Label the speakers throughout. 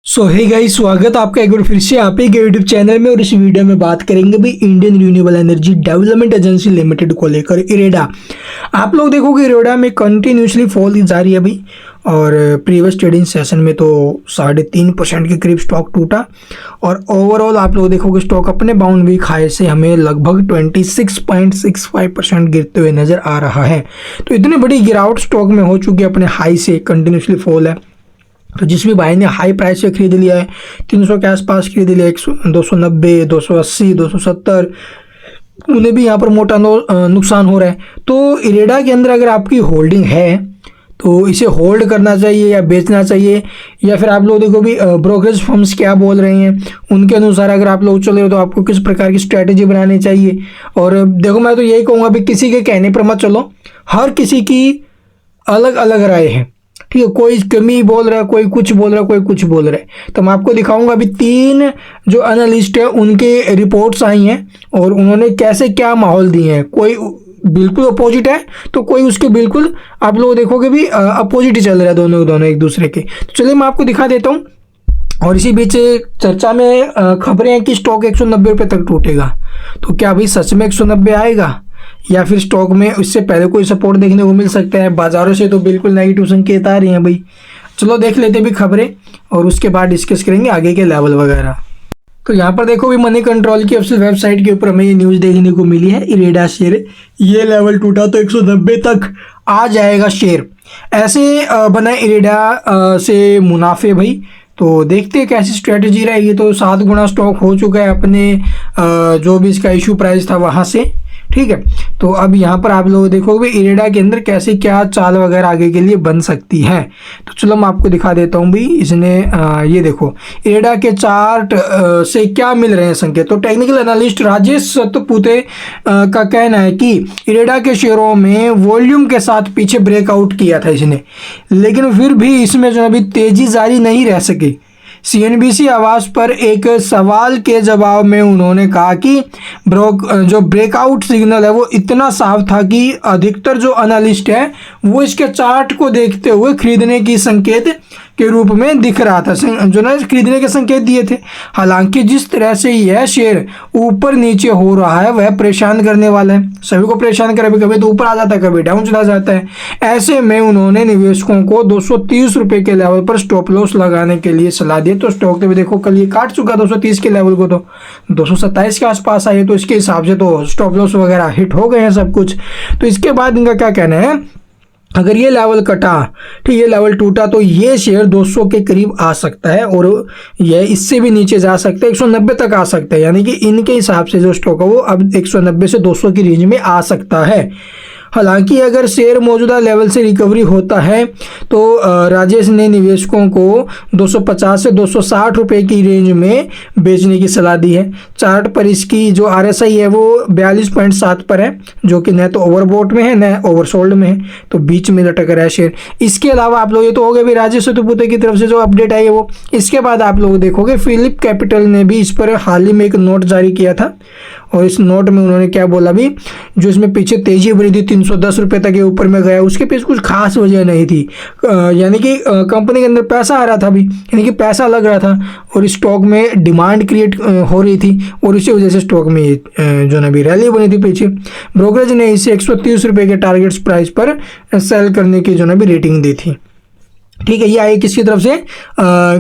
Speaker 1: सो hey guys, स्वागत आपका एक बार फिर से आप ही के यूट्यूब चैनल में। और इस वीडियो में बात करेंगे भी Indian renewable energy development agency limited को लेकर इरेडा। आप लोग देखोगे इरेडा में कंटिन्यूसली फॉल जारी है अभी, और प्रीवियस ट्रेडिंग सेशन में तो 3.5% के करीब स्टॉक टूटा। और ओवरऑल आप लोग देखोगे स्टॉक अपने बाउंड वीक हाई से हमें लगभग 26.65% गिरते हुए नजर आ रहा है। तो इतनी बड़ी गिरावट स्टॉक में हो चुकी है, अपने हाई से कंटिन्यूसली फॉल है। तो जिस भी भाई ने हाई प्राइस से खरीद लिया है, 300 के आसपास खरीद लिया, 290, 280, 270, उन्हें भी यहाँ पर मोटा नुकसान हो रहा है। तो इरेडा के अंदर अगर आपकी होल्डिंग है तो इसे होल्ड करना चाहिए या बेचना चाहिए, या फिर आप लोग देखो भी ब्रोकरेज फर्म्स क्या बोल रहे हैं उनके अनुसार अगर आप लोग चले हो तो आपको किस प्रकार की स्ट्रैटेजी बनानी चाहिए। और देखो, मैं तो यही कहूँगा भी किसी के कहने पर मत चलो, हर किसी की अलग अलग राय है, ठीक है। कोई कमी बोल रहा है, कोई कुछ बोल रहा है, कोई कुछ बोल रहा है। तो मैं आपको दिखाऊंगा अभी 3 जो एनालिस्ट है उनके रिपोर्ट्स आई हैं और उन्होंने कैसे क्या माहौल दिए हैं। कोई बिल्कुल अपोजिट है तो कोई उसके बिल्कुल, आप लोग देखोगे भी अपोजिट ही चल रहा है, दोनों एक दूसरे के। तो चलिए मैं आपको दिखा देता हूँ। और इसी बीच चर्चा में खबरें हैं कि स्टॉक 190 रुपये तक टूटेगा। तो क्या अभी सच में 190 आएगा, या फिर स्टॉक में इससे पहले कोई सपोर्ट देखने को मिल सकता है। बाजारों से तो बिल्कुल नेगेटिव संकेत आ रही हैं भाई। चलो देख लेते भी खबरें और उसके बाद डिस्कस करेंगे आगे के लेवल वगैरह। तो यहाँ पर देखो भी मनी कंट्रोल की ऑफिशियल वेबसाइट के ऊपर हमें ये न्यूज़ देखने को मिली है, इरेडा शेयर ये लेवल टूटा तो 190 तक आ जाएगा शेयर। ऐसे बना इरेडा से मुनाफे भाई। तो देखते हैं कैसी स्ट्रेटजी रहेगी। तो 7 गुना स्टॉक हो चुका है अपने जो भी इसका इशू प्राइस था वहाँ से, ठीक है। तो अब यहाँ पर आप लोग देखोगे इरेडा के अंदर कैसे क्या चाल वगैरह आगे के लिए बन सकती है। तो चलो मैं आपको दिखा देता हूँ भी। इसने ये देखो इरेडा के चार्ट से क्या मिल रहे हैं संकेत। तो टेक्निकल एनालिस्ट राजेश सतपुते का कहना है कि इरेडा के शेयरों में वॉल्यूम के साथ पीछे ब्रेकआउट किया था इसने, लेकिन फिर भी इसमें जो अभी तेजी जारी नहीं रह सकी। सीएनबीसी आवाज पर एक सवाल के जवाब में उन्होंने कहा कि जो ब्रेकआउट सिग्नल है वो इतना साफ था कि अधिकतर जो एनालिस्ट है वो इसके चार्ट को देखते हुए खरीदने की संकेत के रूप में दिख रहा था, जो ना खरीदने के संकेत दिए थे। हालांकि जिस तरह से यह शेयर ऊपर नीचे हो रहा है वह परेशान करने वाला है, सभी को परेशान करे। कभी तो ऊपर आ जाता है, कभी डाउन चला जाता है। ऐसे में उन्होंने निवेशकों को 230 रुपये के लेवल पर स्टॉप लॉस लगाने के लिए सलाह दी। तो स्टॉक भी देखो कल ये काट चुका 230 के लेवल को, तो 227 के आसपास आए। तो इसके हिसाब से तो स्टॉप लॉस वगैरह हिट हो गए हैं सब कुछ। तो इसके बाद इनका क्या कहना है, अगर ये लेवल कटा, ठीक, ये लेवल टूटा तो ये शेयर 200 के करीब आ सकता है और ये इससे भी नीचे जा सकता है, 190 तक आ सकता है। यानी कि इनके हिसाब से जो स्टॉक है वो अब 190 से 200 की रेंज में आ सकता है। हालांकि अगर शेयर मौजूदा लेवल से रिकवरी होता है तो राजेश ने निवेशकों को 250 से 260 रुपये की रेंज में बेचने की सलाह दी है। चार्ट पर इसकी जो आरएसआई है वो 42.7 पर है, जो कि न तो ओवरबॉट में है न ओवरसोल्ड में है, तो बीच में लटक रहा है शेयर। इसके अलावा आप लोग ये तो हो गए भी राजेश सतपुते की तरफ से जो अपडेट आई है वो। इसके बाद आप लोग देखोगे फिलिप कैपिटल ने भी इस पर हाल ही में एक नोट जारी किया था, और इस नोट में उन्होंने क्या बोला भी, जो इसमें पीछे तेजी बनी थी 310 रुपये तक ये ऊपर में गया, उसके पीछे कुछ खास वजह नहीं थी। यानी कि कंपनी के अंदर पैसा आ रहा था अभी, यानी कि पैसा लग रहा था और स्टॉक में डिमांड क्रिएट हो रही थी, और इसी वजह से स्टॉक में जो ना भी रैली बनी थी पीछे। ब्रोकरेज ने इसे 130 रुपये के टारगेट प्राइस पर सेल करने की जो ना भी रेटिंग दी थी, ठीक है। ये आई किसकी तरफ से,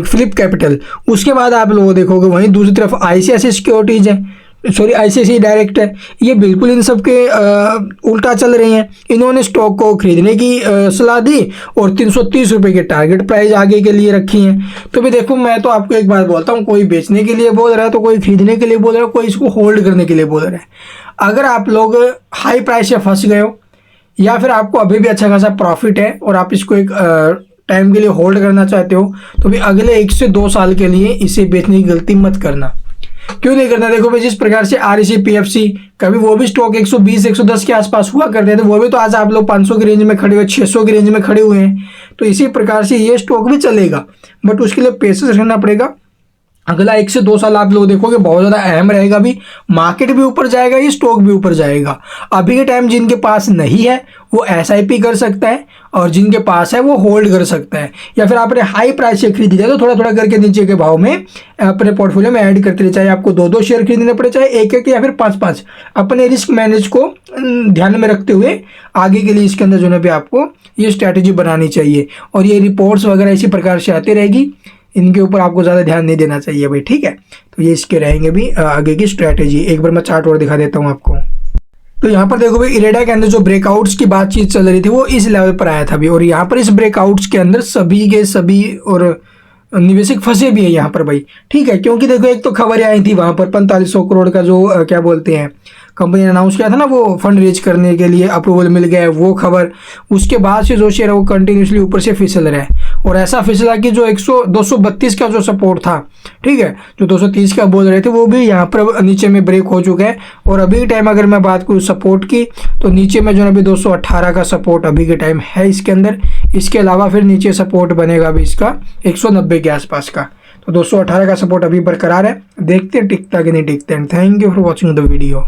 Speaker 1: फिलिप कैपिटल। उसके बाद आप लोग देखोगे वहीं दूसरी तरफ आईसीआईसीआई सिक्योरिटीज है, सॉरी आईसीआईसीआई डायरेक्ट है, ये बिल्कुल इन सब के उल्टा चल रही हैं। इन्होंने स्टॉक को खरीदने की सलाह दी और 330 रुपये के टारगेट प्राइस आगे के लिए रखी हैं। तो भी देखो, मैं तो आपको एक बात बोलता हूँ, कोई बेचने के लिए बोल रहा है तो कोई खरीदने के लिए बोल रहा है, कोई इसको होल्ड करने के लिए बोल रहा है। अगर आप लोग हाई प्राइस से फंस गए हो या फिर आपको अभी भी अच्छा खासा प्रॉफिट है और आप इसको एक टाइम के लिए होल्ड करना चाहते हो, तो भी अगले 1 से 2 साल के लिए इसे बेचने की गलती मत करना। क्यों नहीं करना, देखो भाई जिस प्रकार से आरईसी पीएफसी कभी वो भी स्टॉक 120 110 के आसपास हुआ करते थे, वो भी तो आज आप लोग 500 की रेंज में खड़े हुए, 600 की रेंज में खड़े हुए हैं। तो इसी प्रकार से ये स्टॉक भी चलेगा, बट उसके लिए पेशेंस रखना पड़ेगा। अगला 1 से 2 साल आप लोग देखोगे बहुत ज़्यादा अहम रहेगा। भी मार्केट भी ऊपर जाएगा, ये स्टॉक भी ऊपर जाएगा। अभी के टाइम जिनके पास नहीं है वो SIP कर सकता है, और जिनके पास है वो होल्ड कर सकता है, या फिर आपने हाई प्राइस से खरीदी जाए तो थोड़ा थोड़ा करके नीचे के भाव में अपने पोर्टफोलियो में ऐड करते रहे। चाहे आपको 2-2 शेयर खरीदने पड़े, चाहे 1-1 या फिर 5-5, अपने रिस्क मैनेज को ध्यान में रखते हुए आगे के लिए इसके अंदर जो है भी आपको ये स्ट्रैटेजी बनानी चाहिए। और ये रिपोर्ट्स वगैरह इसी प्रकार से आती रहेगी, इनके ऊपर आपको ज़्यादा ध्यान नहीं देना चाहिए भाई, ठीक है। तो ये इसके रहेंगे भी आगे की स्ट्रैटेजी। एक बार मैं चार्ट और दिखा देता हूँ आपको। तो यहाँ पर देखो भाई, इरेडा के अंदर जो ब्रेकआउट्स की बातचीत चल रही थी वो इस लेवल पर आया था अभी, और यहाँ पर इस ब्रेकआउट्स के अंदर सभी के सभी और निवेशक फंसे भी है यहाँ पर भाई, ठीक है। क्योंकि देखो एक तो खबरें आई थी वहाँ पर 4500 करोड़ का जो क्या बोलते हैं कंपनी ने अनाउंस किया था ना, वो फंड रेज करने के लिए अप्रूवल मिल गया है, वो खबर। उसके बाद से जो शेयर है वो कंटिन्यूसली ऊपर से फिसल रहा है, और ऐसा फिसला कि जो 232 का जो सपोर्ट था, ठीक है, जो 230 का बोल रहे थे वो भी यहाँ पर नीचे में ब्रेक हो चुका है। और अभी के टाइम अगर मैं बात करूँ सपोर्ट की, तो नीचे में जो है अभी 218 का सपोर्ट अभी के टाइम है इसके अंदर। इसके अलावा फिर नीचे सपोर्ट बनेगा अभी इसका 190 के आसपास का। तो 218 का सपोर्ट अभी बरकरार है, देखते हैं टिकता कि नहीं टिकता है। Thank you for watching the video.